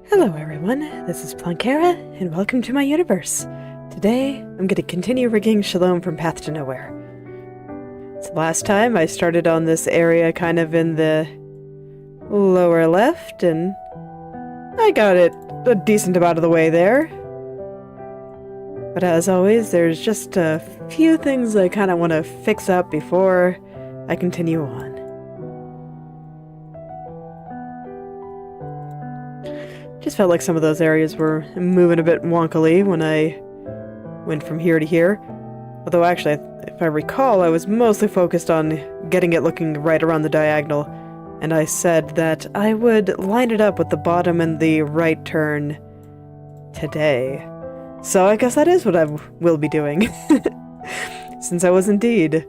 Hello everyone, this is Plankera, and welcome to my universe. Today, I'm going to continue rigging Shalom from Path to Nowhere. So last time, I started on this area kind of in the lower left, and I got it a decent amount of the way there. But as always, there's just a few things I kind of want to fix up before I continue on. Just felt like some of those areas were moving a bit wonkily when I went from here to here. Although actually, if I recall, I was mostly focused on getting it looking right around the diagonal, and I said that I would line it up with the bottom and the right turn today. So I guess that is what I will be doing. Since I was indeed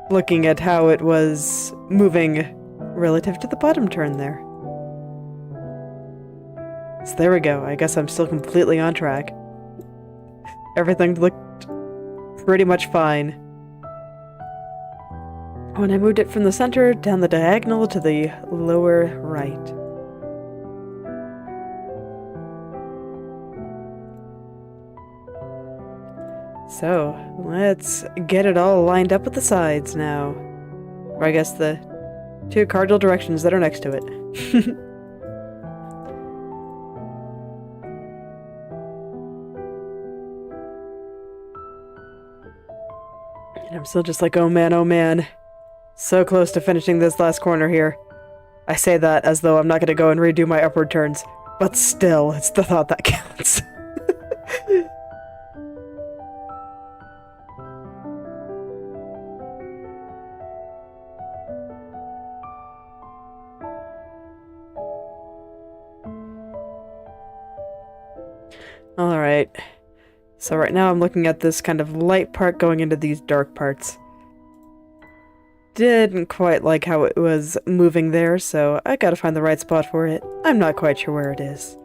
looking at how it was moving relative to the bottom turn there. So there we go. I guess I'm still completely on track. Everything looked pretty much fine. When I moved it from the center down the diagonal to the lower right. So, let's get it all lined up with the sides now. Or I guess the two cardinal directions that are next to it. And I'm still just like, oh man. So close to finishing this last corner here. I say that as though I'm not going to go and redo my upward turns. But still, it's the thought that counts. Alright. So right now I'm looking at this kind of light part going into these dark parts. Didn't quite like how it was moving there, so I gotta find the right spot for it. I'm not quite sure where it is.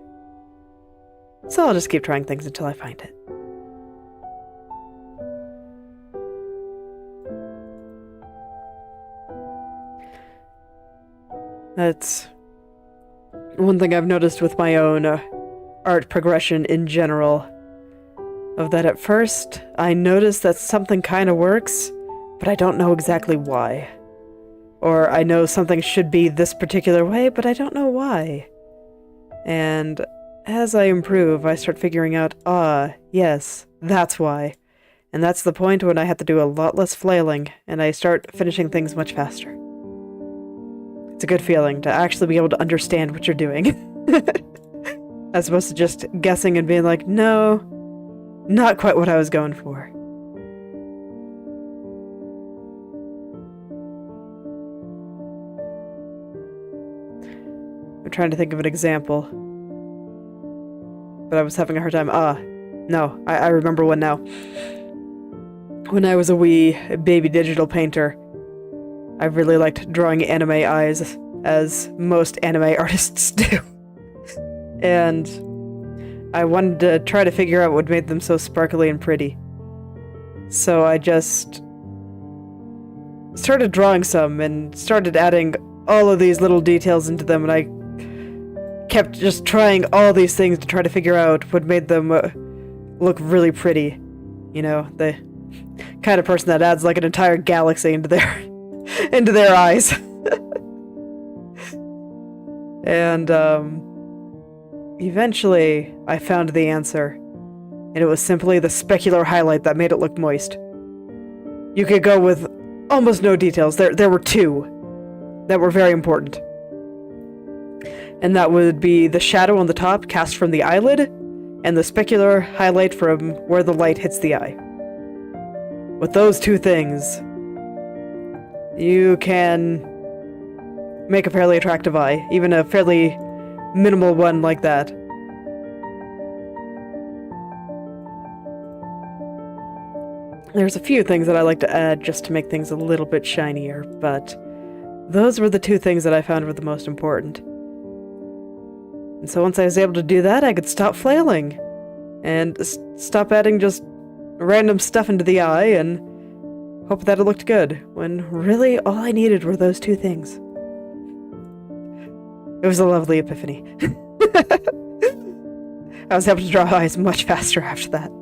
So I'll just keep trying things until I find it. That's one thing I've noticed with my own art progression in general. Of that at first, I notice that something kind of works, but I don't know exactly why. Or I know something should be this particular way, but I don't know why. And as I improve, I start figuring out, yes, that's why. And that's the point when I have to do a lot less flailing, and I start finishing things much faster. It's a good feeling to actually be able to understand what you're doing. As opposed to just guessing and being like, no, not quite what I was going for. I'm trying to think of an example. But I was having a hard time. No, I remember one now. When I was a wee baby digital painter, I really liked drawing anime eyes, as most anime artists do. And I wanted to try to figure out what made them so sparkly and pretty. So I just started drawing some and started adding all of these little details into them, and I kept just trying all these things to try to figure out what made them look really pretty. You know, the kind of person that adds like an entire galaxy into their into their eyes. And eventually, I found the answer, and it was simply the specular highlight that made it look moist. You could go with almost no details. There were two that were very important. And that would be the shadow on the top cast from the eyelid, and the specular highlight from where the light hits the eye. With those two things, you can make a fairly attractive eye, even a fairly minimal one like that. There's a few things that I like to add just to make things a little bit shinier, but those were the two things that I found were the most important. And so once I was able to do that, I could stop flailing and stop adding just random stuff into the eye and hope that it looked good, when really all I needed were those two things. It was a lovely epiphany. I was able to draw eyes much faster after that.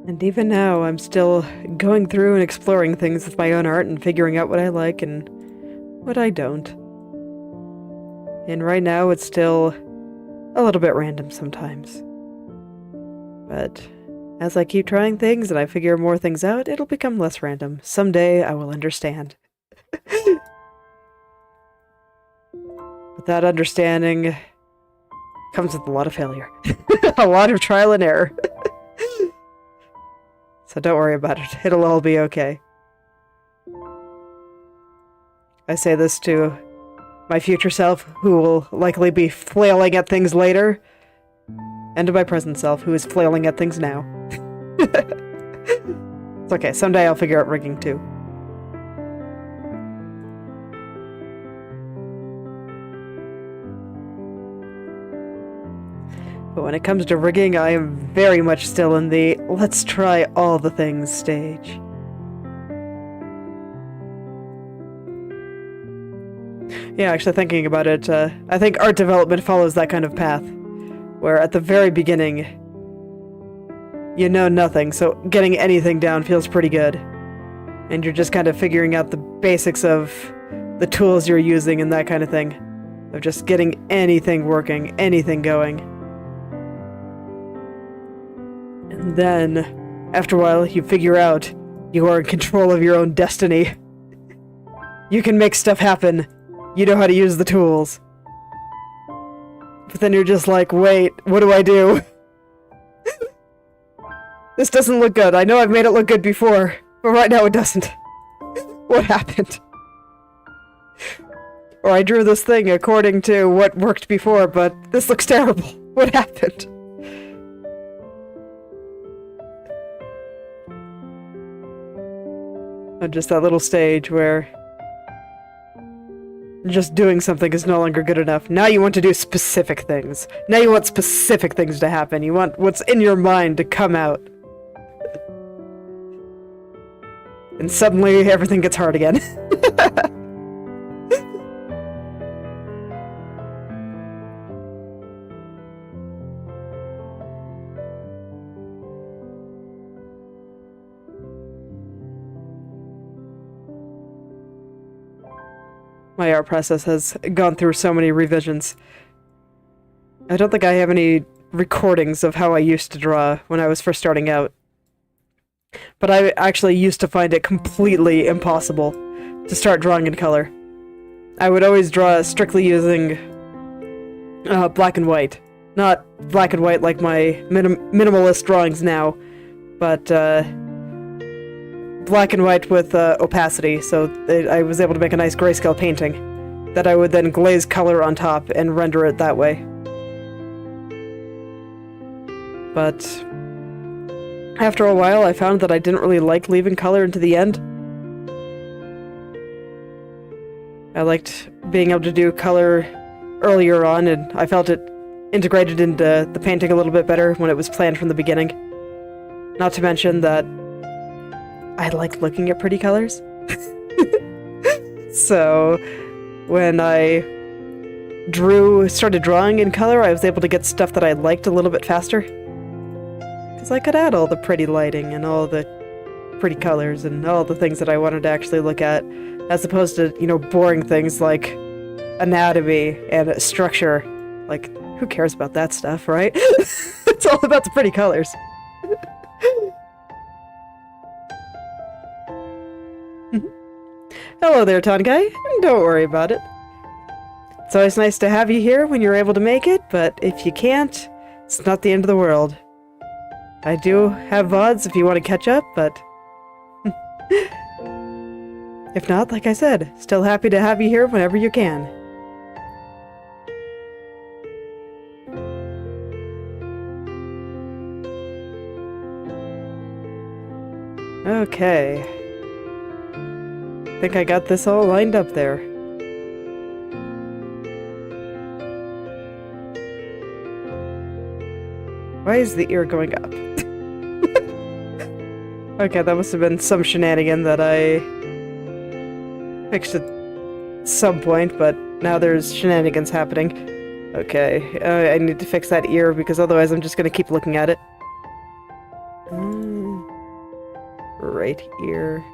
And even now, I'm still going through and exploring things with my own art and figuring out what I like and what I don't. And right now, it's still a little bit random sometimes. But as I keep trying things and I figure more things out, it'll become less random. Someday, I will understand. But that understanding comes with a lot of failure. A lot of trial and error. So don't worry about it. It'll all be okay. I say this to my future self, who will likely be flailing at things later, and to my present self, who is flailing at things now. It's okay. Someday I'll figure out rigging too. But when it comes to rigging, I am very much still in the let's try all the things stage. Yeah, actually thinking about it, I think art development follows that kind of path, where at the very beginning, you know nothing, so getting anything down feels pretty good. And you're just kind of figuring out the basics of the tools you're using and that kind of thing. Of just getting anything working, anything going. And then, after a while, you figure out you are in control of your own destiny. You can make stuff happen. You know how to use the tools. But then you're just like, wait, what do I do? This doesn't look good. I know I've made it look good before, but right now it doesn't. What happened? Or I drew this thing according to what worked before, but this looks terrible. What happened? Just that little stage where just doing something is no longer good enough. Now you want to do specific things. Now you want specific things to happen. You want what's in your mind to come out. And suddenly everything gets hard again. My art process has gone through so many revisions. I don't think I have any recordings of how I used to draw when I was first starting out. But I actually used to find it completely impossible to start drawing in color. I would always draw strictly using black and white. Not black and white like my minimalist drawings now, but black and white with opacity, so I was able to make a nice grayscale painting that I would then glaze color on top and render it that way. But after a while, I found that I didn't really like leaving color into the end. I liked being able to do color earlier on, and I felt it integrated into the painting a little bit better when it was planned from the beginning. Not to mention that I like looking at pretty colors. So when I started drawing in color, I was able to get stuff that I liked a little bit faster. Because I could add all the pretty lighting and all the pretty colors and all the things that I wanted to actually look at, as opposed to, you know, boring things like anatomy and structure. Like, who cares about that stuff, right? It's all about the pretty colors. Hello there, Tonkai. Don't worry about it. It's always nice to have you here when you're able to make it, but if you can't, it's not the end of the world. I do have VODs if you want to catch up, but if not, like I said, still happy to have you here whenever you can. Okay. Think I got this all lined up there. Why is the ear going up? Okay, that must have been some shenanigan that I fixed at some point, but now there's shenanigans happening. Okay, I need to fix that ear because otherwise I'm just gonna keep looking at it. Right ear.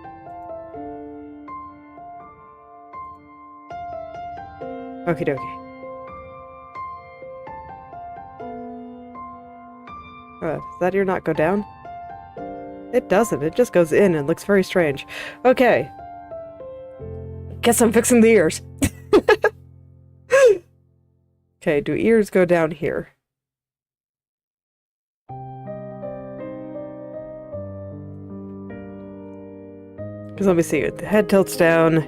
Okie dokie. Does that ear not go down? It doesn't. It just goes in and looks very strange. Okay. Guess I'm fixing the ears. Okay, do ears go down here? Because let me see. The head tilts down.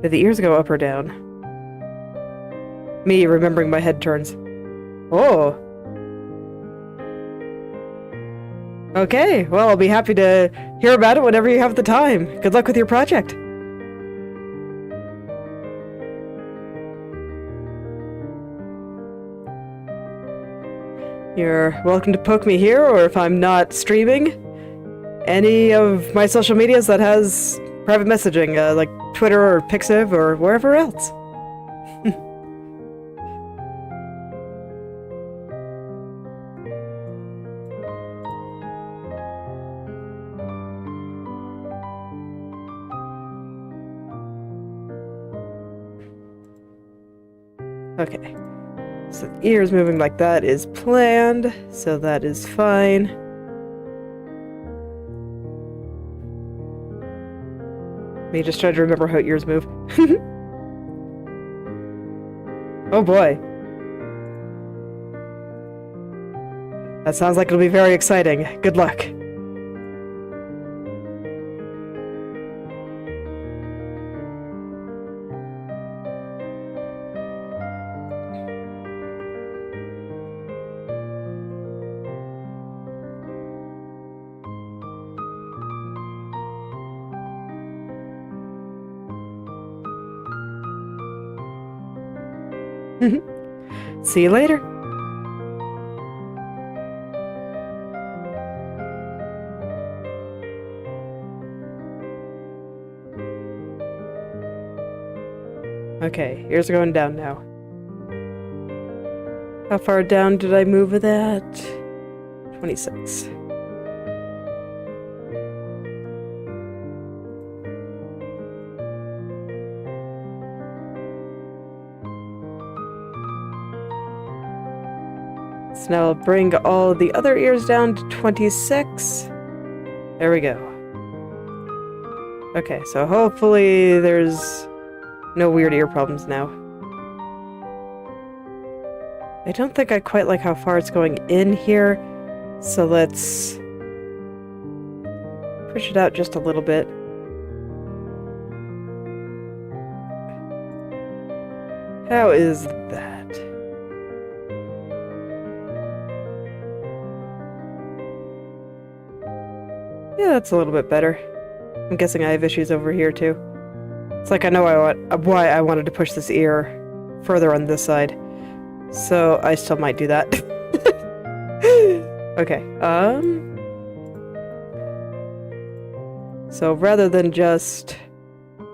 Do the ears go up or down? Me remembering my head turns. Oh. Okay, well, I'll be happy to hear about it whenever you have the time. Good luck with your project. You're welcome to poke me here, or if I'm not streaming, any of my social medias that has private messaging, like Twitter or Pixiv or wherever else. Okay, so the ears moving like that is planned, so that is fine. Me just trying to remember how ears move. Oh boy. That sounds like it'll be very exciting. Good luck. See you later. Okay, ears are going down now. How far down did I move with that? 26. So now I'll bring all the other ears down to 26. There we go. Okay, so hopefully there's no weird ear problems now. I don't think I quite like how far it's going in here, so let's push it out just a little bit. How is that? Yeah, that's a little bit better. I'm guessing I have issues over here too. It's like I know why I wanted to push this ear further on this side. So I still might do that. Okay, so rather than just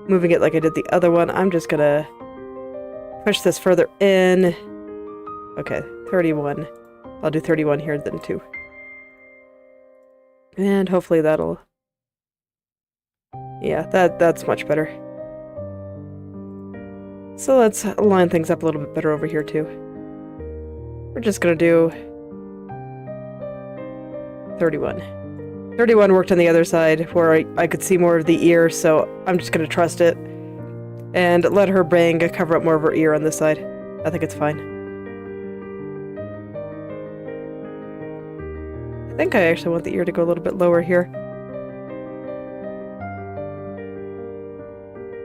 moving it like I did the other one, I'm just gonna push this further in. Okay, 31. I'll do 31 here then too. And hopefully that'll... Yeah, that's much better. So let's line things up a little bit better over here too. We're just gonna do 31. 31 worked on the other side where I could see more of the ear, so I'm just gonna trust it and let her bang cover up more of her ear on this side. I think it's fine. I think I actually want the ear to go a little bit lower here.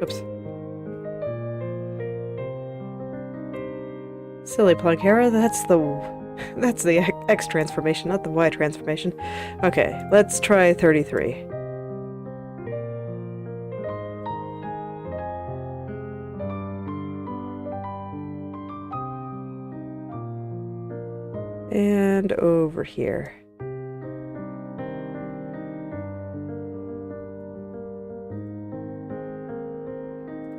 Oops. Silly Plankera, that's the X transformation, not the Y transformation. Okay, let's try 33. And over here.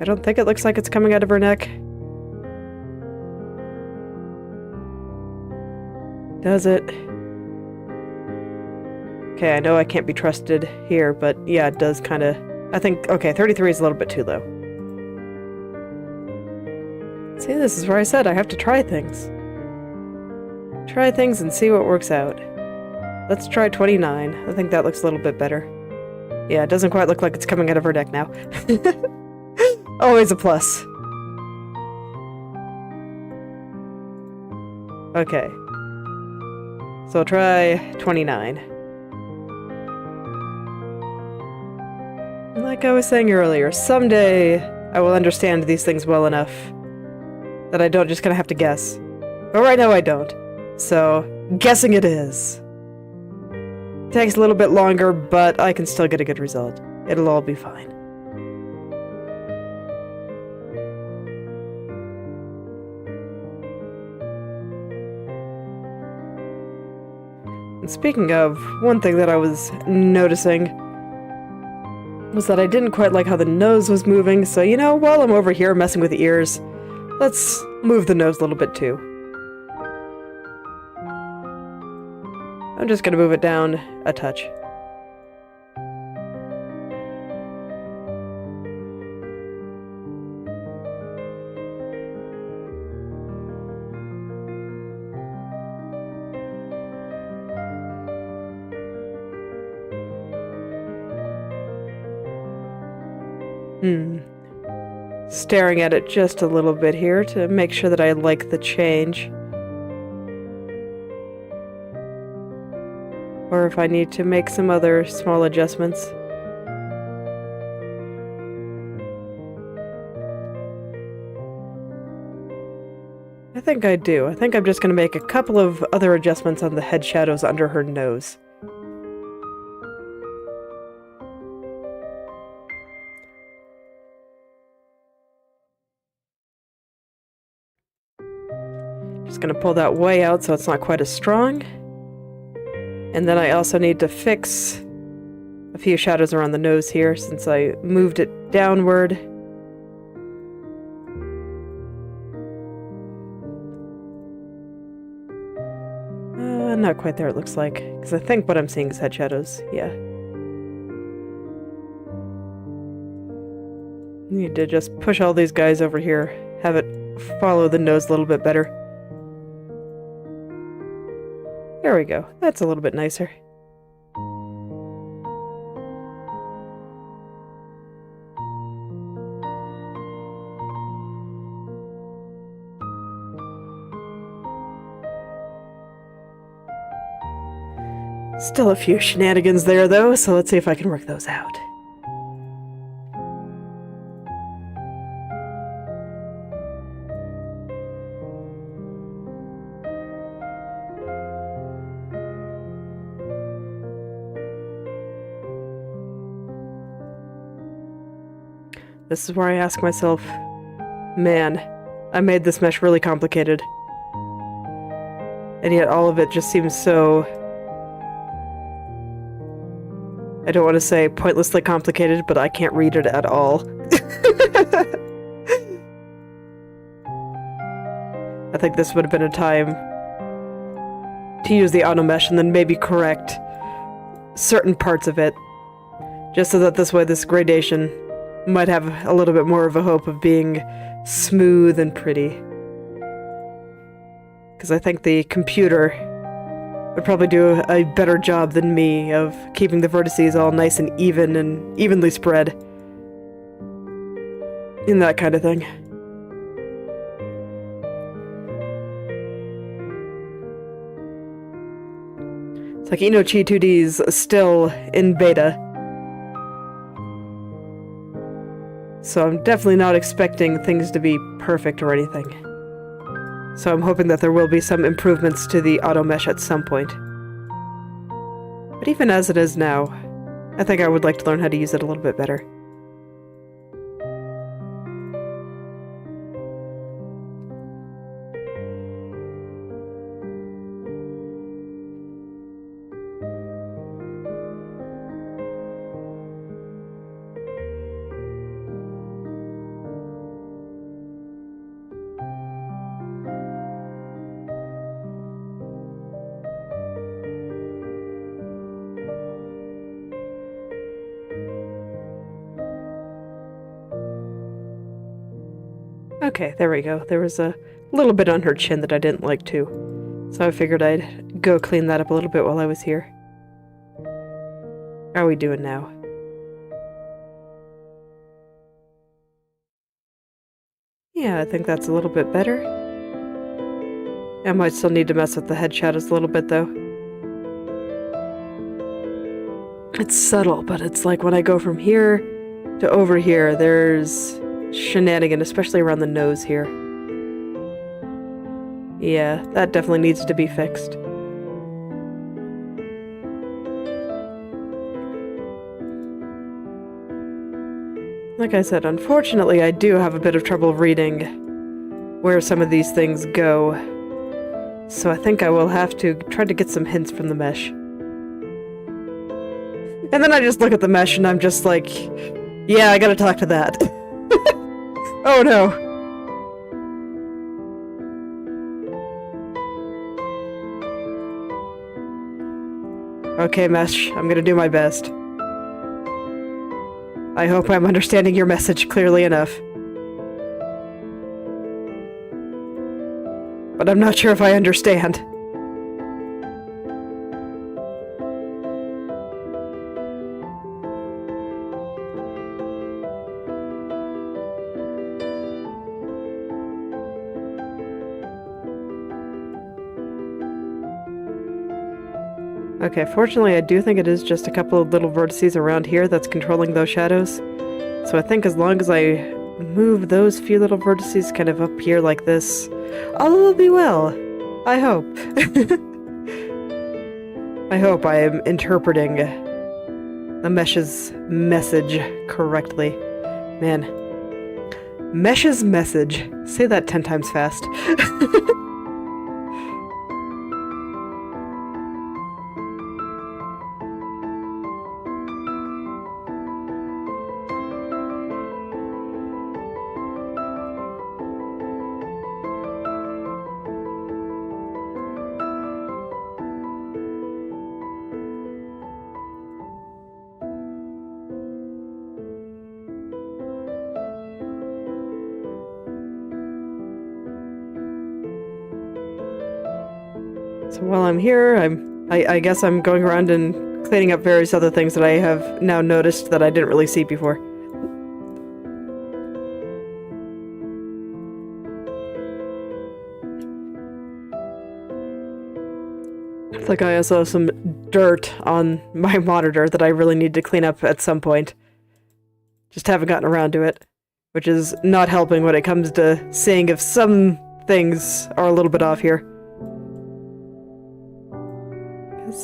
I don't think it looks like it's coming out of her neck. Does it? Okay, I know I can't be trusted here, but yeah, it does kind of... I think, okay, 33 is a little bit too low. See, this is where I said I have to try things. Try things and see what works out. Let's try 29. I think that looks a little bit better. Yeah, it doesn't quite look like it's coming out of her neck now. Always a plus. Okay. So I'll try 29. Like I was saying earlier, someday I will understand these things well enough that I don't just kind of have to guess. But right now I don't. So, guessing it is. Takes a little bit longer, but I can still get a good result. It'll all be fine. And speaking of, one thing that I was noticing was that I didn't quite like how the nose was moving, so you know, while I'm over here messing with the ears, let's move the nose a little bit too. I'm just gonna move it down a touch. Staring at it just a little bit here to make sure that I like the change. Or if I need to make some other small adjustments. I think I do. I think I'm just going to make a couple of other adjustments on the head shadows under her nose. Just going to pull that way out so it's not quite as strong. And then I also need to fix a few shadows around the nose here since I moved it downward. Not quite there, it looks like. Because I think what I'm seeing is head shadows. Yeah. Need to just push all these guys over here. Have it follow the nose a little bit better. There we go. That's a little bit nicer. Still a few shenanigans there, though, so let's see if I can work those out. This is where I ask myself, man, I made this mesh really complicated. And yet all of it just seems so... I don't want to say pointlessly complicated, but I can't read it at all. I think this would have been a time to use the auto mesh and then maybe correct certain parts of it. Just so that this way this gradation might have a little bit more of a hope of being smooth and pretty. Because I think the computer would probably do a better job than me of keeping the vertices all nice and even and evenly spread. And that kind of thing. It's like Inochi2D is still in beta. So I'm definitely not expecting things to be perfect or anything. So I'm hoping that there will be some improvements to the auto mesh at some point. But even as it is now, I think I would like to learn how to use it a little bit better. Okay, there we go. There was a little bit on her chin that I didn't like too. So I figured I'd go clean that up a little bit while I was here. How are we doing now? Yeah, I think that's a little bit better. I might still need to mess with the head shadows a little bit though. It's subtle, but it's like when I go from here to over here, there's shenanigan, especially around the nose here. Yeah, that definitely needs to be fixed. Like I said, unfortunately, I do have a bit of trouble reading where some of these things go. So I think I will have to try to get some hints from the mesh. And then I just look at the mesh and I'm just like, yeah, I gotta talk to that. Oh no. Okay, mesh, I'm gonna do my best. I hope I'm understanding your message clearly enough. But I'm not sure if I understand. Okay, fortunately I do think it is just a couple of little vertices around here that's controlling those shadows. So I think as long as I move those few little vertices kind of up here like this, all will be well. I hope. I hope I am interpreting the mesh's message correctly. Man. Mesh's message. Say that 10 times fast. So while I'm here, I guess I'm going around and cleaning up various other things that I have now noticed that I didn't really see before. It's like I also have some dirt on my monitor that I really need to clean up at some point. Just haven't gotten around to it, which is not helping when it comes to seeing if some things are a little bit off here.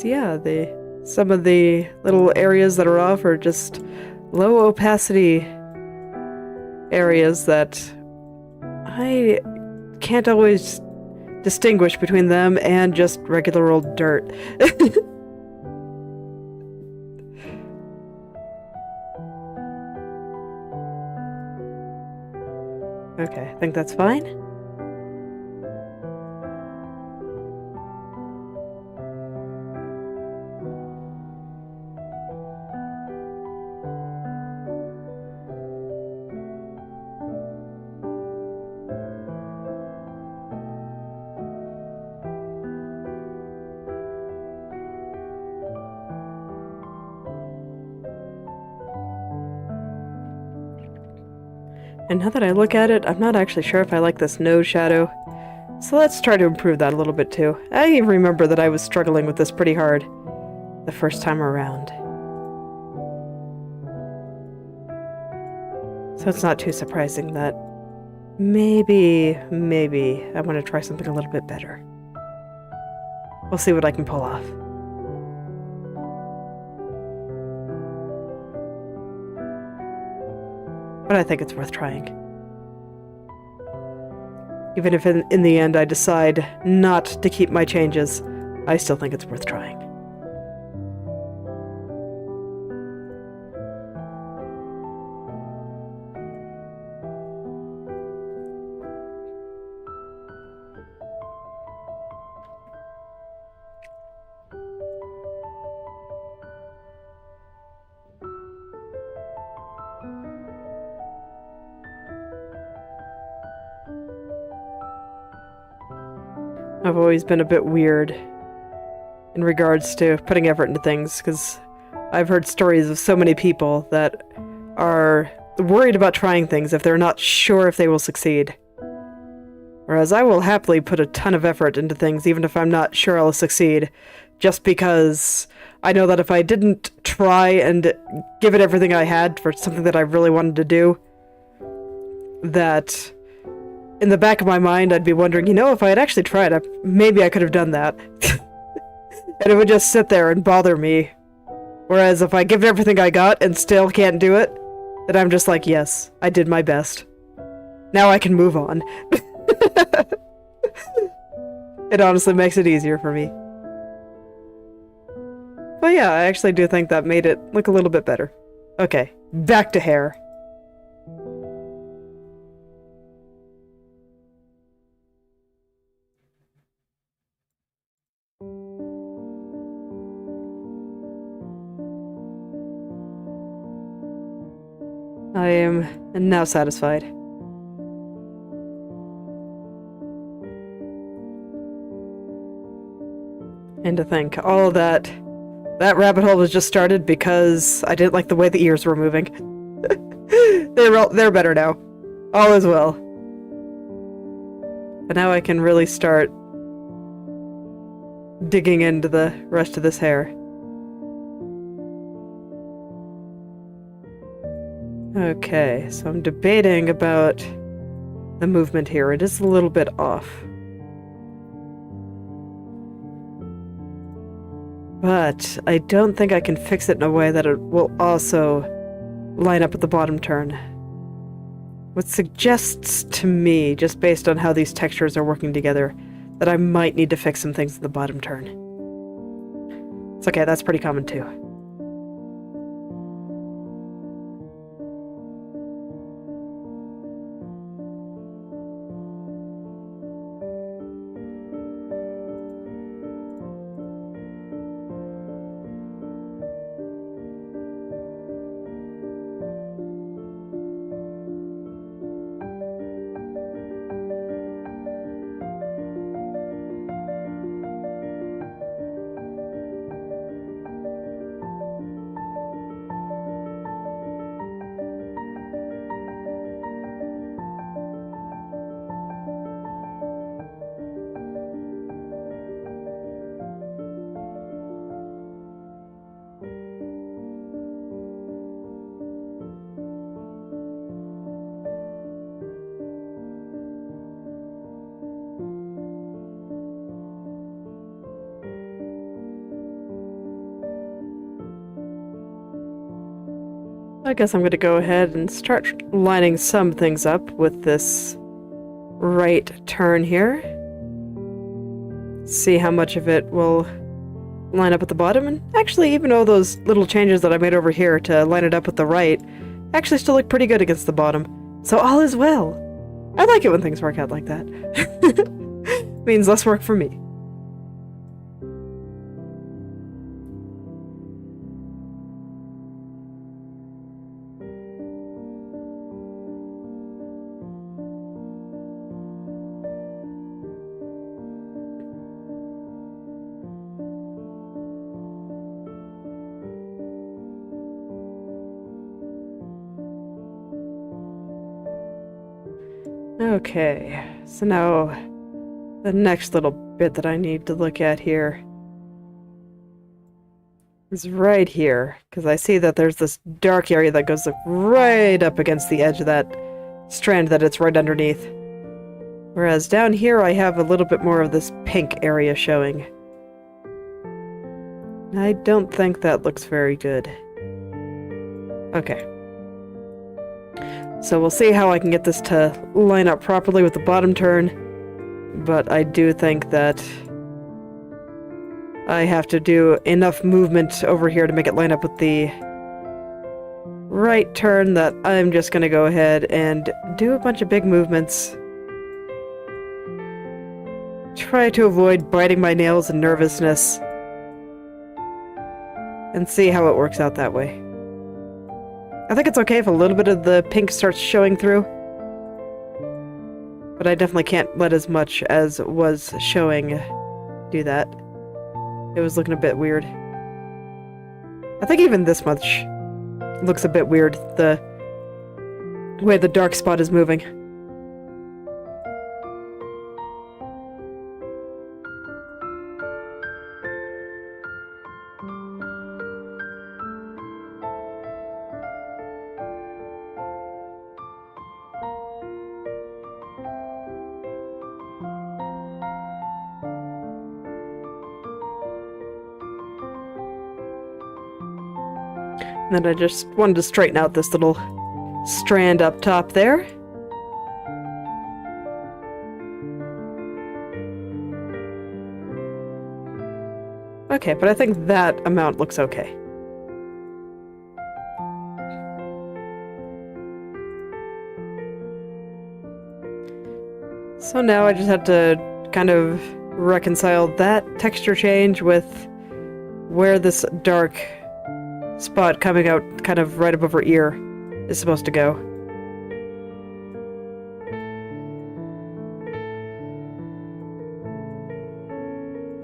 Yeah, some of the little areas that are off are just low opacity areas that I can't always distinguish between them and just regular old dirt. Okay, I think that's fine. And now that I look at it, I'm not actually sure if I like this nose shadow. So let's try to improve that a little bit too. I remember that I was struggling with this pretty hard the first time around. So it's not too surprising that maybe I want to try something a little bit better. We'll see what I can pull off. But I think it's worth trying. Even if in the end I decide not to keep my changes, I still think it's worth trying. I've always been a bit weird in regards to putting effort into things, because I've heard stories of so many people that are worried about trying things if they're not sure if they will succeed. Whereas I will happily put a ton of effort into things even if I'm not sure I'll succeed, just because I know that if I didn't try and give it everything I had for something that I really wanted to do, that in the back of my mind I'd be wondering, if I had actually tried, maybe I could have done that. And it would just sit there and bother me. Whereas if I give it everything I got and still can't do it, then I'm just like, yes, I did my best. Now I can move on. It honestly makes it easier for me. But yeah, I actually do think that made it look a little bit better. Okay, back to hair. I am now satisfied. And to think, all that rabbit hole was just started because I didn't like the way the ears were moving. They're better now. All is well. But now I can really start digging into the rest of this hair. Okay, so I'm debating about the movement here. It is a little bit off. But I don't think I can fix it in a way that it will also line up with the bottom turn. What suggests to me, just based on how these textures are working together, that I might need to fix some things in the bottom turn. It's okay, that's pretty common too. I guess I'm going to go ahead and start lining some things up with this right turn here. See how much of it will line up at the bottom. And actually, even though those little changes that I made over here to line it up with the right actually still look pretty good against the bottom. So all is well. I like it when things work out like that. Means less work for me. Okay, so now the next little bit that I need to look at here is right here, because I see that there's this dark area that goes right up against the edge of that strand that it's right underneath. Whereas down here I have a little bit more of this pink area showing. I don't think that looks very good. Okay. So we'll see how I can get this to line up properly with the bottom turn, but I do think that I have to do enough movement over here to make it line up with the right turn that I'm just going to go ahead and do a bunch of big movements. Try to avoid biting my nails and nervousness, and see how it works out that way. I think it's okay if a little bit of the pink starts showing through. But I definitely can't let as much as was showing do that. It was looking a bit weird. I think even this much looks a bit weird, the way the dark spot is moving. And then I just wanted to straighten out this little strand up top there. Okay, but I think that amount looks okay. So now I just have to kind of reconcile that texture change with where this dark spot coming out kind of right above her ear is supposed to go.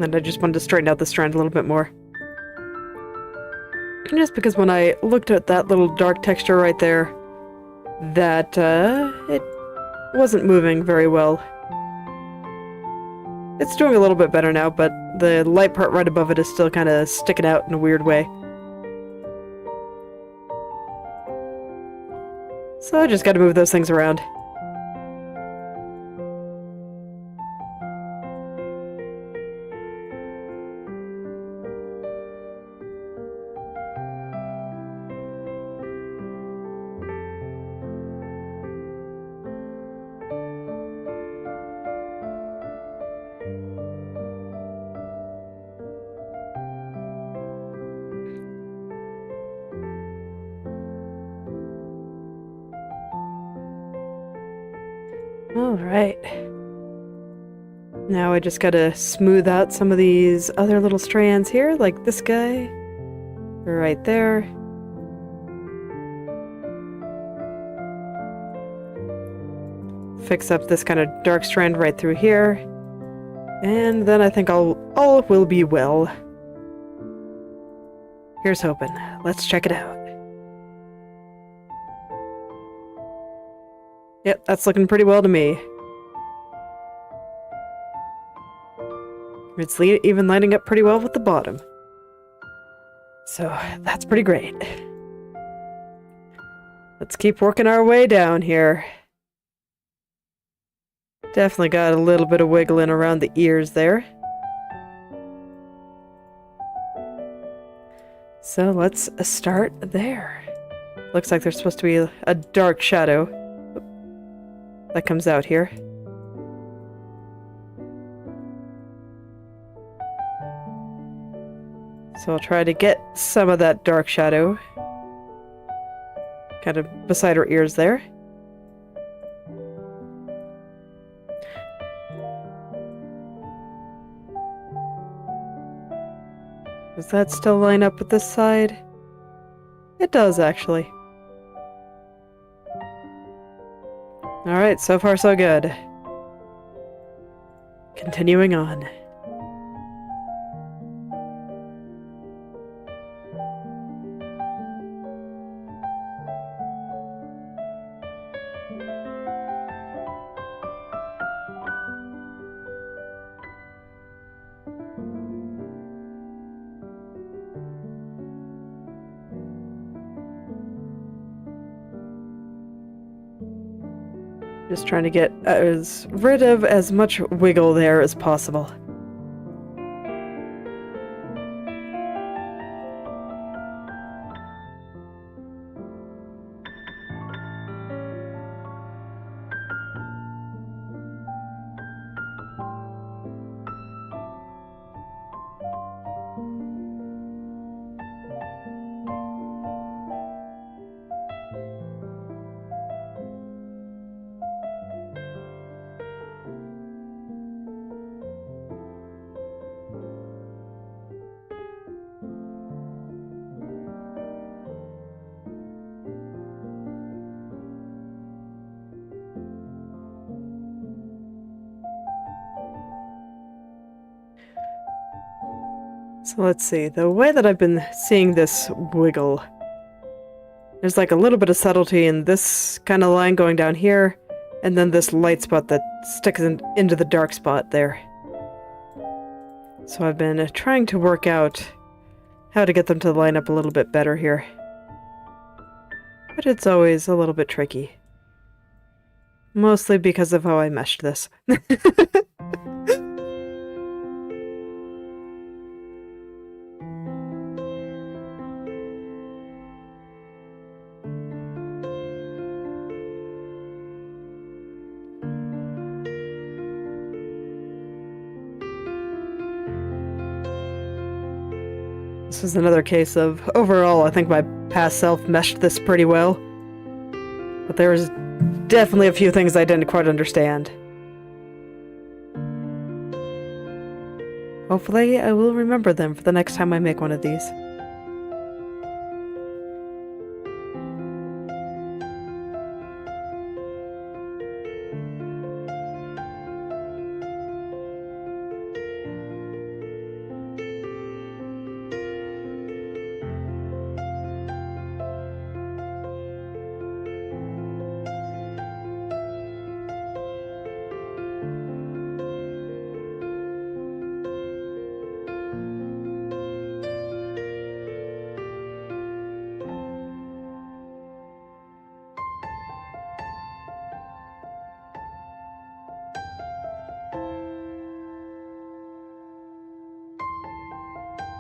And I just wanted to straighten out the strand a little bit more. Just because when I looked at that little dark texture right there, that it wasn't moving very well. It's doing a little bit better now, but the light part right above it is still kind of sticking out in a weird way. So I just gotta move those things around. Alright. Now I just gotta smooth out some of these other little strands here, like this guy. Right there. Fix up this kind of dark strand right through here. And then I think all will be well. Here's hoping. Let's check it out. Yep, that's looking pretty well to me. It's even lining up pretty well with the bottom. So, that's pretty great. Let's keep working our way down here. Definitely got a little bit of wiggling around the ears there. So, let's start there. Looks like there's supposed to be a dark shadow that comes out here. So I'll try to get some of that dark shadow kind of beside her ears there. Does that still line up with this side? It does, actually. Alright, so far so good. Continuing on. Just trying to get rid of as much wiggle there as possible. So let's see, the way that I've been seeing this wiggle, there's like a little bit of subtlety in this kind of line going down here, and then this light spot that sticks into the dark spot there. So I've been trying to work out how to get them to line up a little bit better here. But it's always a little bit tricky. Mostly because of how I meshed this. This was another case of, overall, I think my past self meshed this pretty well. But there was definitely a few things I didn't quite understand. Hopefully, I will remember them for the next time I make one of these.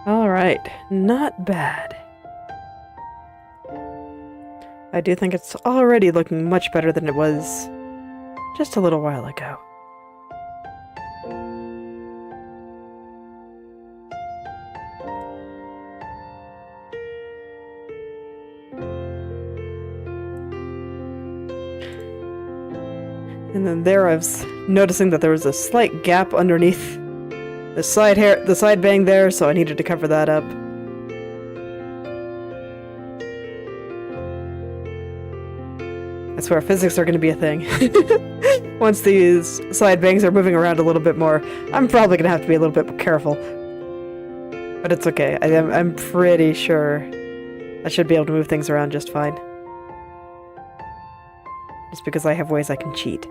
Alright, not bad. I do think it's already looking much better than it was just a little while ago. And then there I was noticing that there was a slight gap underneath the side bang there, so I needed to cover that up. I swear, physics are going to be a thing. Once these side bangs are moving around a little bit more, I'm probably going to have to be a little bit careful. But it's okay. I'm pretty sure I should be able to move things around just fine. Just because I have ways I can cheat.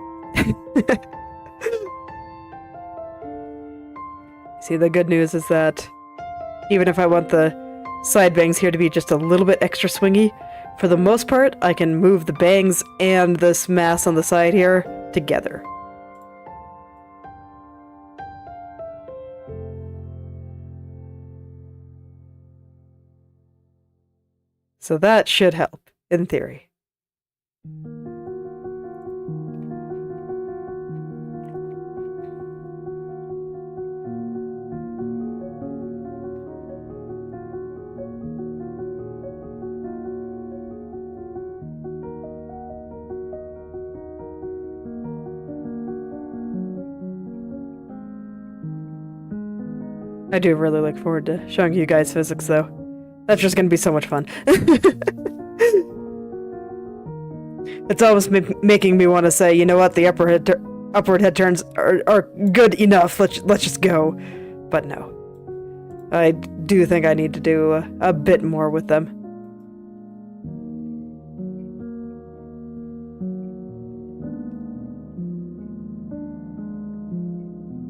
See, the good news is that even if I want the side bangs here to be just a little bit extra swingy, for the most part, I can move the bangs and this mass on the side here together. So that should help, in theory. I do really look forward to showing you guys physics, though. That's just going to be so much fun. It's almost making me want to say, you know what, the upward head turns are good enough. Let's just go. But no, I do think I need to do a bit more with them.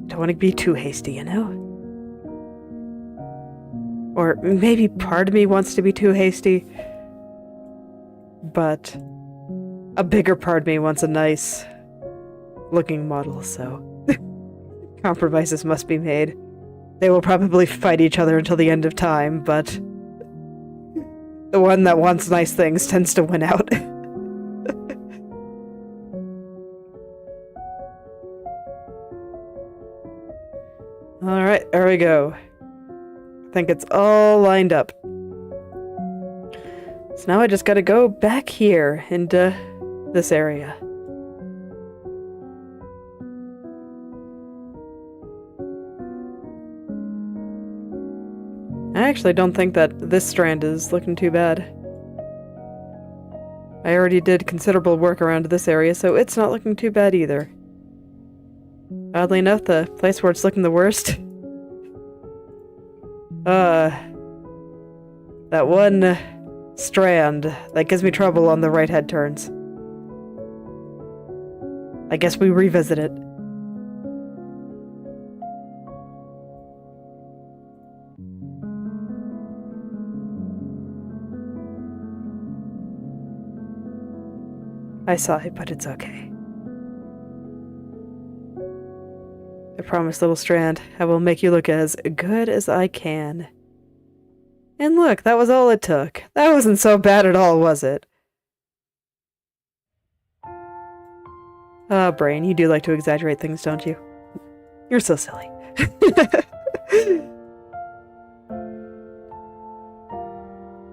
Don't want to be too hasty, you know? Or maybe part of me wants to be too hasty, but a bigger part of me wants a nice looking model, so compromises must be made. They will probably fight each other until the end of time, but the one that wants nice things tends to win out. Alright, there we go. I think it's all lined up. So now I just gotta go back here into this area. I actually don't think that this strand is looking too bad. I already did considerable work around this area, so it's not looking too bad either. Oddly enough, the place where it's looking the worst That one strand that gives me trouble on the right head turns. I guess we revisit it. I saw it, but it's okay. I promise, little strand, I will make you look as good as I can. And look, that was all it took. That wasn't so bad at all, was it? Ah, Brain, you do like to exaggerate things, don't you? You're so silly.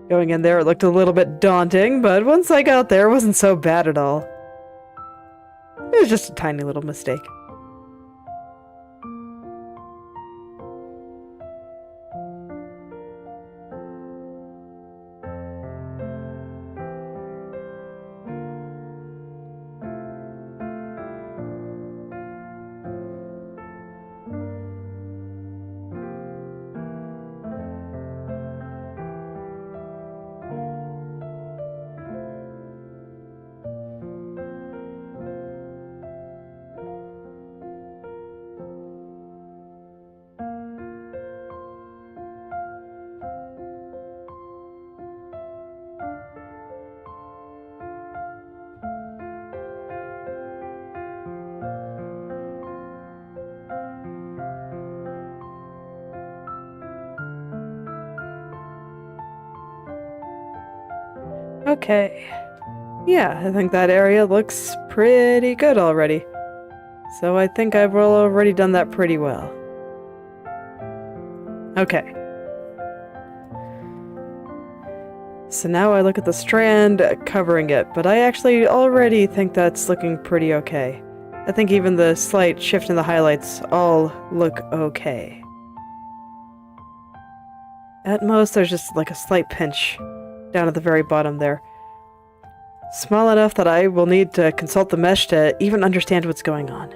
Going in there, it looked a little bit daunting, but once I got there, it wasn't so bad at all. It was just a tiny little mistake. Okay. Yeah, I think that area looks pretty good already. So I think I've already done that pretty well. Okay. So now I look at the strand covering it, but I actually already think that's looking pretty okay. I think even the slight shift in the highlights all look okay. At most, there's just like a slight pinch down at the very bottom there. Small enough that I will need to consult the mesh to even understand what's going on.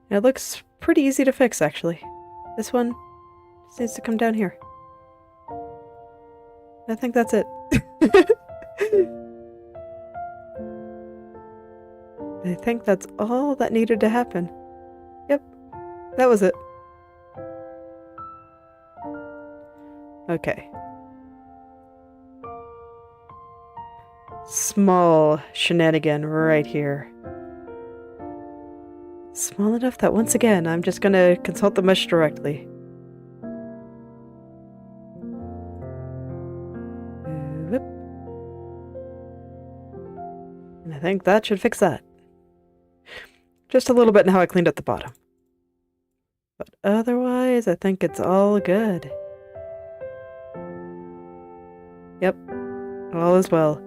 It looks pretty easy to fix, actually. This one just needs to come down here. I think that's it. I think that's all that needed to happen. Yep, that was it. Okay. Small shenanigan right here. Small enough that once again, I'm just gonna consult the mesh directly. Whoop. And I think that should fix that. Just a little bit in how I cleaned up the bottom. But otherwise, I think it's all good. Yep, all is well.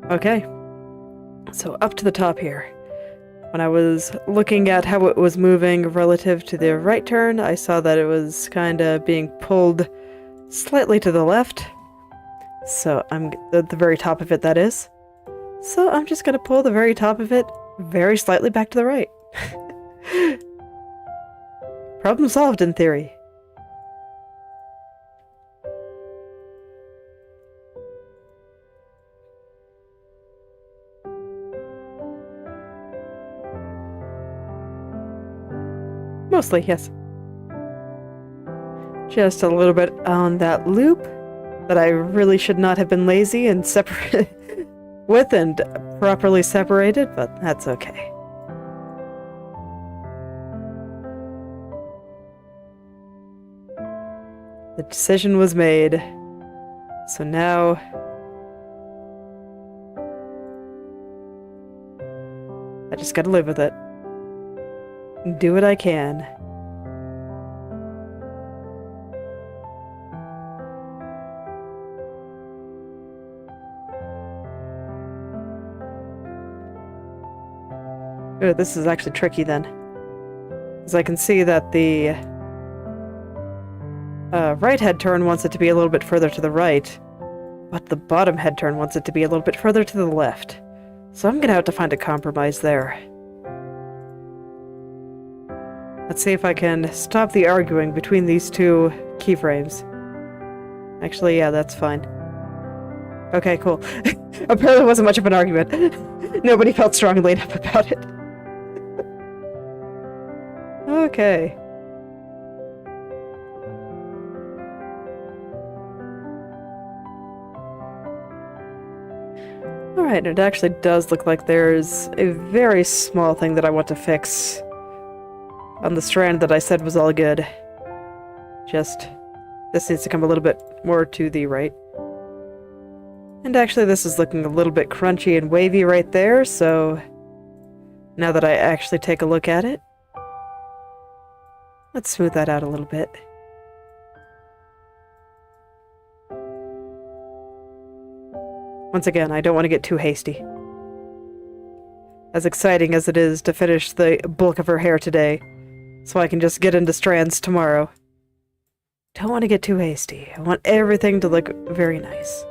Okay, so up to the top here. When I was looking at how it was moving relative to the right turn, I saw that it was kind of being pulled slightly to the left. So I'm at the very top of it, that is. So I'm just going to pull the very top of it very slightly back to the right. Problem solved in theory. Mostly, yes. Just a little bit on that loop that I really should not have been lazy and separate with and properly separated, but that's okay. The decision was made, so now I just gotta live with it. Do what I can. Ooh, this is actually tricky then. Because I can see that the right head turn wants it to be a little bit further to the right, but the bottom head turn wants it to be a little bit further to the left. So I'm gonna have to find a compromise there. Let's see if I can stop the arguing between these two keyframes. Actually, yeah, that's fine. Okay, cool. Apparently it wasn't much of an argument. Nobody felt strongly enough about it. Okay. Alright, it actually does look like there's a very small thing that I want to fix on the strand that I said was all good. Just, this needs to come a little bit more to the right. And actually this is looking a little bit crunchy and wavy right there, so now that I actually take a look at it, let's smooth that out a little bit. Once again, I don't want to get too hasty. As exciting as it is to finish the bulk of her hair today, so I can just get into strands tomorrow. Don't want to get too hasty. I want everything to look very nice.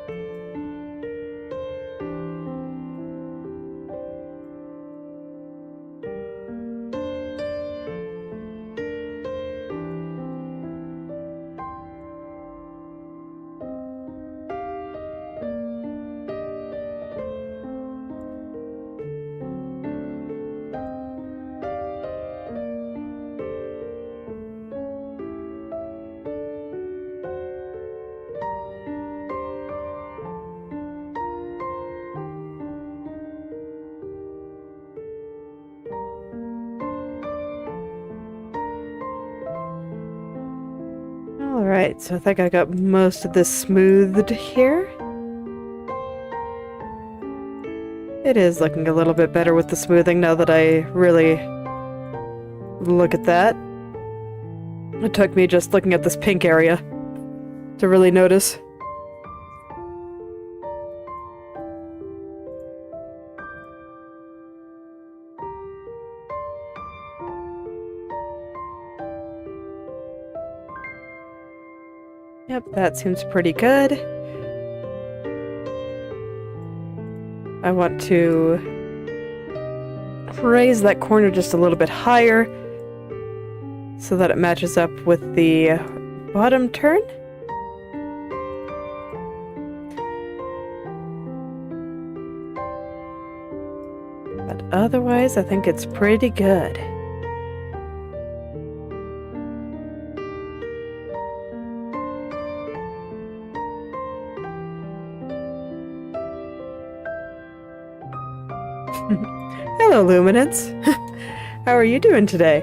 Alright, so I think I got most of this smoothed here. It is looking a little bit better with the smoothing now that I really look at that. It took me just looking at this pink area to really notice. Yep, that seems pretty good. I want to raise that corner just a little bit higher so that it matches up with the bottom turn. But otherwise, I think it's pretty good. Hello, Luminance. How are you doing today?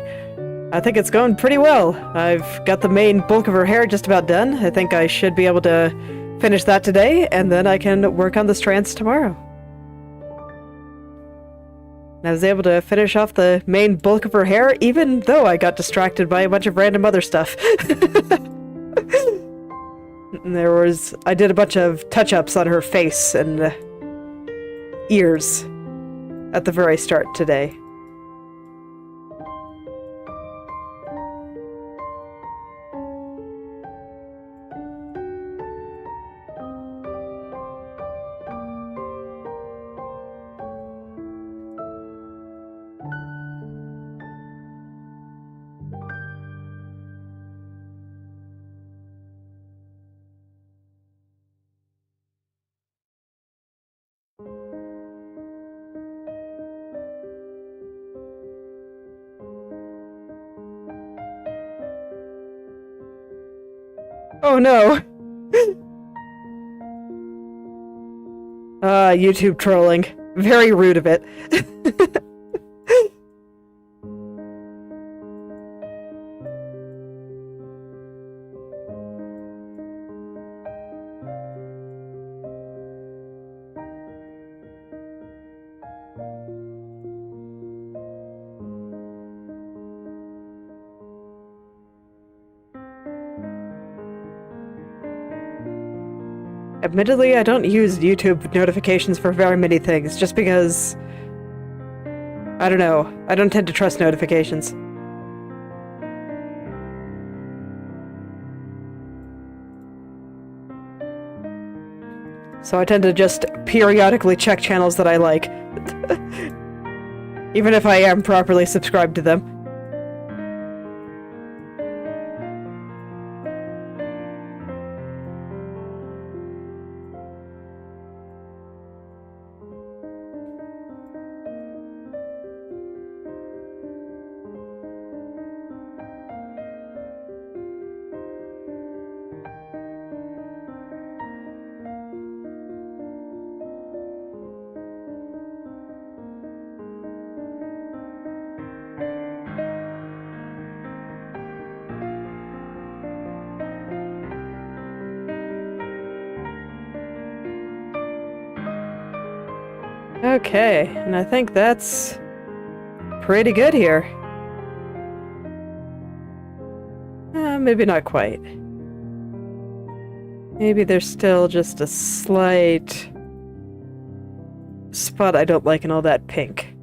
I think it's going pretty well. I've got the main bulk of her hair just about done. I think I should be able to finish that today, and then I can work on the strands tomorrow. And I was able to finish off the main bulk of her hair, even though I got distracted by a bunch of random other stuff. I did a bunch of touch-ups on her face and ears at the very start today. Oh no! YouTube trolling. Very rude of it. Admittedly, I don't use YouTube notifications for very many things, just because... I don't know. I don't tend to trust notifications. So I tend to just periodically check channels that I like. Even if I am properly subscribed to them. Okay, and I think that's pretty good here. Maybe not quite. Maybe there's still just a slight spot I don't like in all that pink.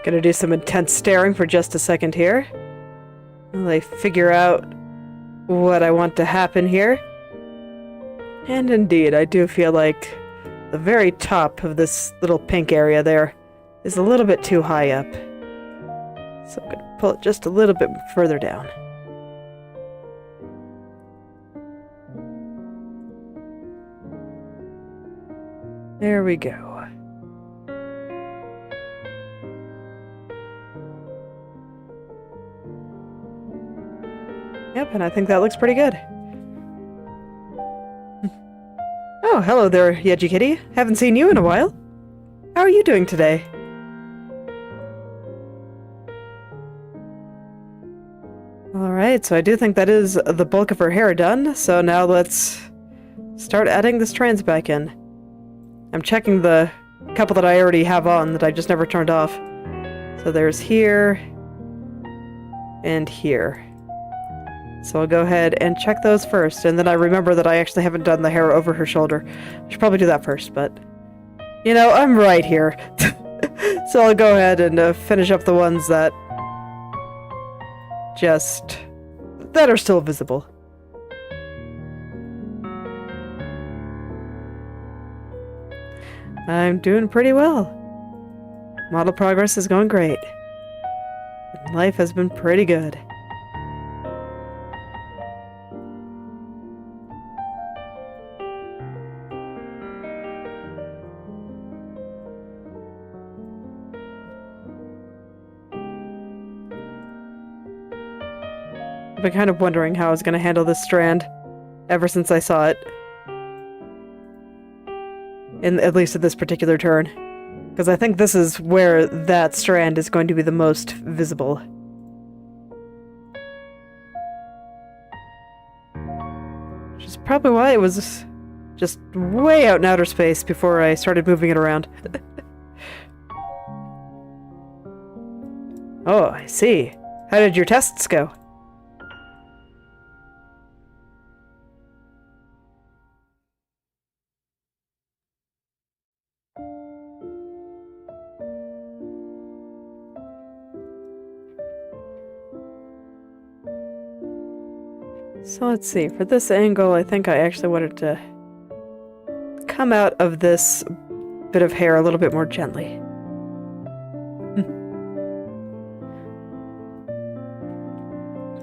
Gonna do some intense staring for just a second here. While I figure out what I want to happen here. And indeed, I do feel like the very top of this little pink area there is a little bit too high up. So I'm gonna pull it just a little bit further down. There we go. Yep, and I think that looks pretty good. Oh, hello there, Yeji Kitty. Haven't seen you in a while. How are you doing today? Alright, so I do think that is the bulk of her hair done, so now let's start adding the strands back in. I'm checking the couple that I already have on that I just never turned off. So there's here and here. So I'll go ahead and check those first, and then I remember that I actually haven't done the hair over her shoulder. I should probably do that first, but... You know, I'm right here. So I'll go ahead and finish up the ones that... that are still visible. I'm doing pretty well. Model progress is going great. And life has been pretty good. I've been kind of wondering how I was going to handle this strand ever since I saw it. At least at this particular turn. Because I think this is where that strand is going to be the most visible. Which is probably why it was just way out in outer space before I started moving it around. Oh, I see. How did your tests go? So let's see, for this angle, I think I actually wanted to come out of this bit of hair a little bit more gently.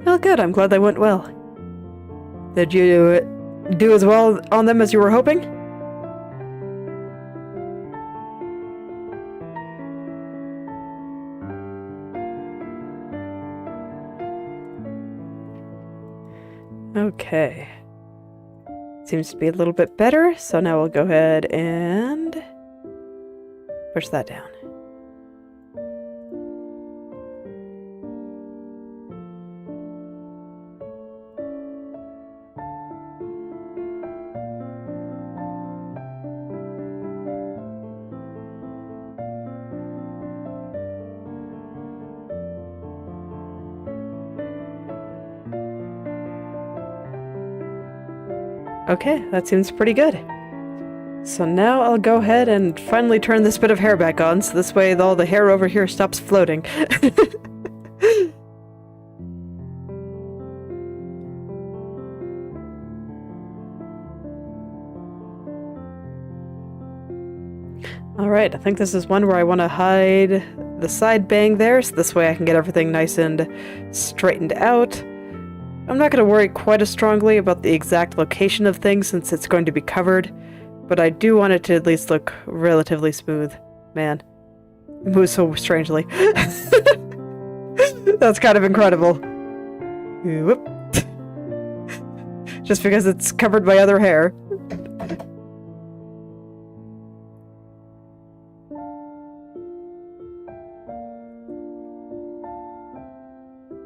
Well, good, I'm glad they went well. Did you do as well on them as you were hoping? Okay. Seems to be a little bit better, so now we'll go ahead and push that down. Okay, that seems pretty good. So now I'll go ahead and finally turn this bit of hair back on, so this way all the hair over here stops floating. Alright, I think this is one where I want to hide the side bang there, so this way I can get everything nice and straightened out. I'm not going to worry quite as strongly about the exact location of things since it's going to be covered, but I do want it to at least look relatively smooth. Man, it moves so strangely. That's kind of incredible. Whoop. Just because it's covered by other hair.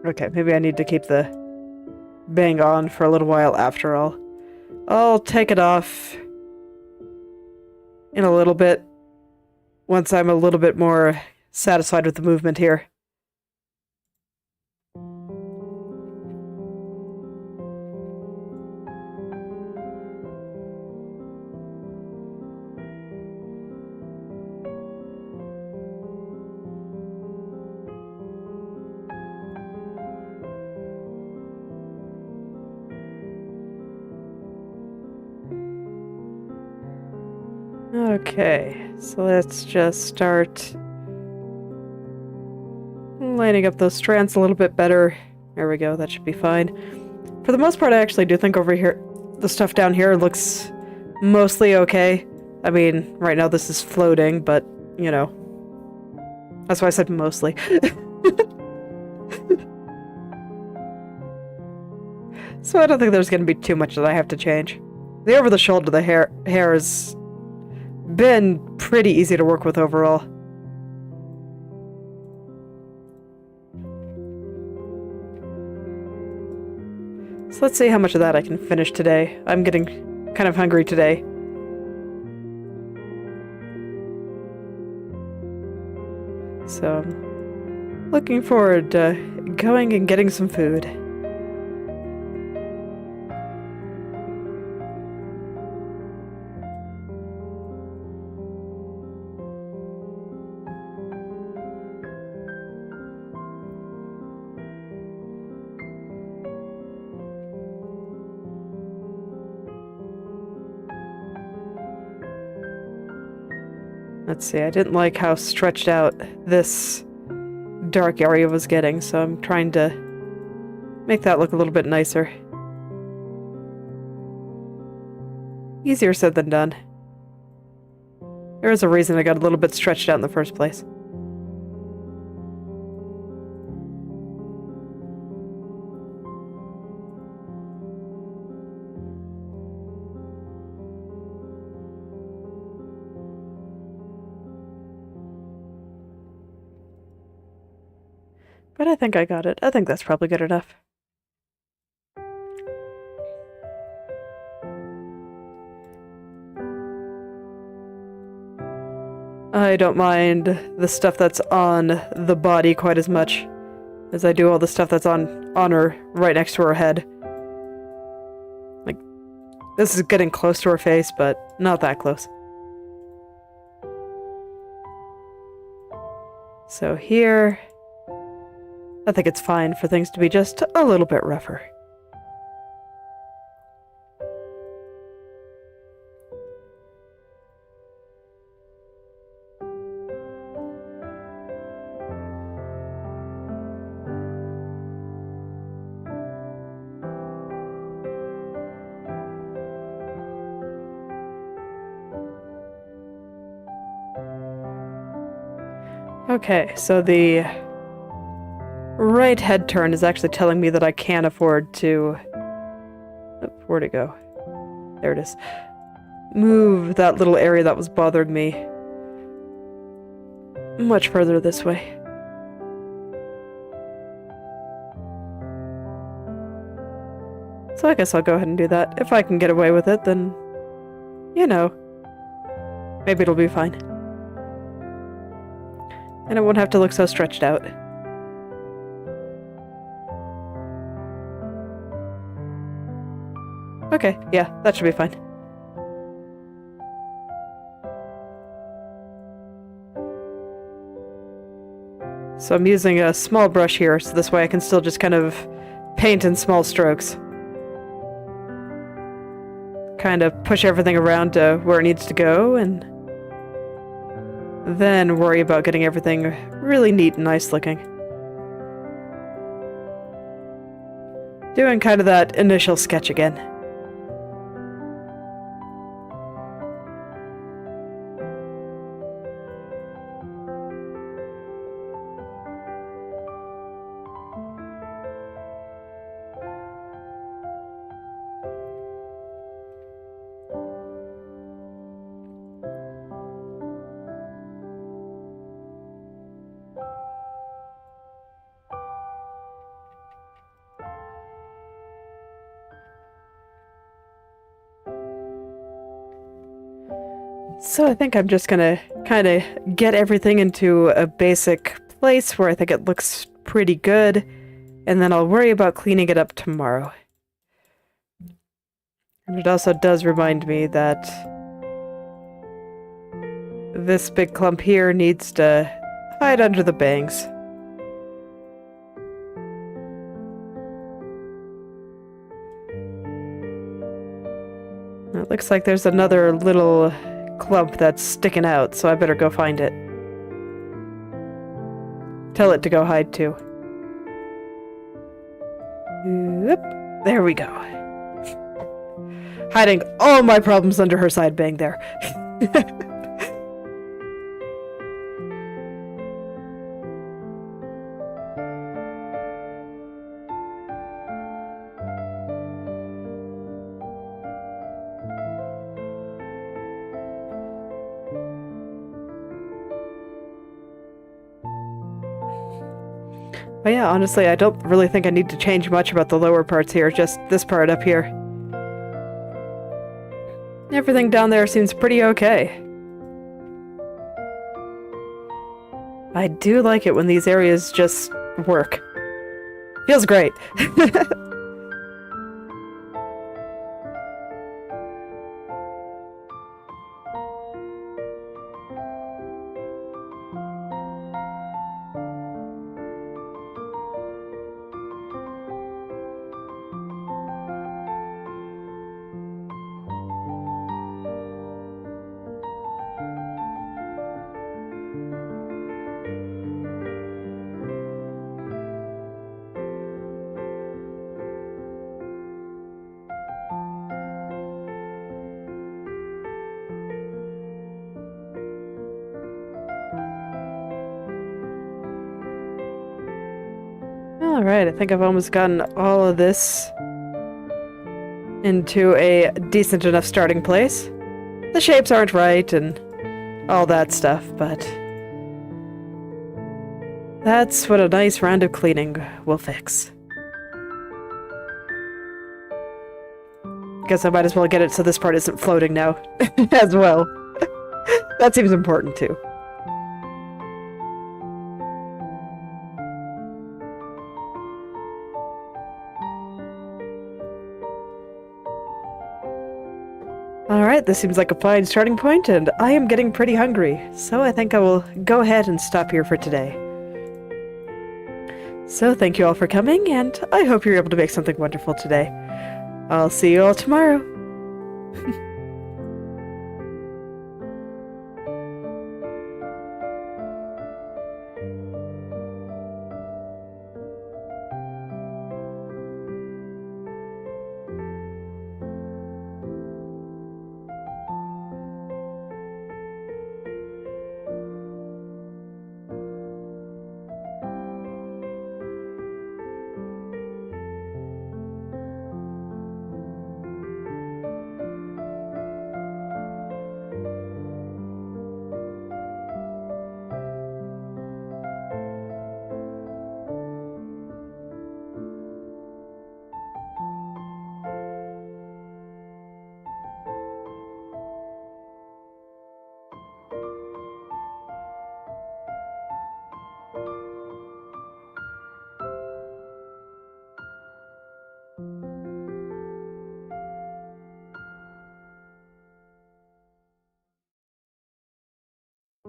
Okay, maybe I need to keep the bang on for a little while after all. I'll take it off in a little bit once I'm a little bit more satisfied with the movement here. Okay, so let's just start lining up those strands a little bit better. There we go, that should be fine. For the most part, I actually do think over here, the stuff down here looks mostly okay. I mean, right now this is floating, but, you know, that's why I said mostly. So I don't think there's going to be too much that I have to change. The over-the-shoulder, the hair has been pretty easy to work with overall. So let's see how much of that I can finish today. I'm getting kind of hungry today. So I'm looking forward to going and getting some food. Let's see, I didn't like how stretched out this dark area was getting, so I'm trying to make that look a little bit nicer. Easier said than done. There is a reason I got a little bit stretched out in the first place. But I think I got it. I think that's probably good enough. I don't mind the stuff that's on the body quite as much as I do all the stuff that's on her, right next to her head. Like, this is getting close to her face, but not that close. So here, I think it's fine for things to be just a little bit rougher. Okay, so the right head turn is actually telling me that I can't afford to... Oh, where'd it go? There it is. Move that little area that was bothering me much further this way. So I guess I'll go ahead and do that. If I can get away with it, then, you know, maybe it'll be fine. And it won't have to look so stretched out. Okay, yeah, that should be fine. So I'm using a small brush here, so this way I can still just kind of paint in small strokes. Kind of push everything around to where it needs to go, and then worry about getting everything really neat and nice looking. Doing kind of that initial sketch again. So I think I'm just gonna kind of get everything into a basic place where I think it looks pretty good, and then I'll worry about cleaning it up tomorrow. And it also does remind me that this big clump here needs to hide under the bangs. It looks like there's another little clump that's sticking out, so I better go find it. Tell it to go hide too. Yep, there we go. Hiding all my problems under her side bang there. But yeah, honestly, I don't really think I need to change much about the lower parts here, just this part up here. Everything down there seems pretty okay. I do like it when these areas just work. Feels great. Alright, I think I've almost gotten all of this into a decent enough starting place. The shapes aren't right and all that stuff, but that's what a nice round of cleaning will fix. Guess I might as well get it so this part isn't floating now as well. That seems important too. Alright, this seems like a fine starting point, and I am getting pretty hungry, so I think I will go ahead and stop here for today. So thank you all for coming, and I hope you're able to make something wonderful today. I'll see you all tomorrow.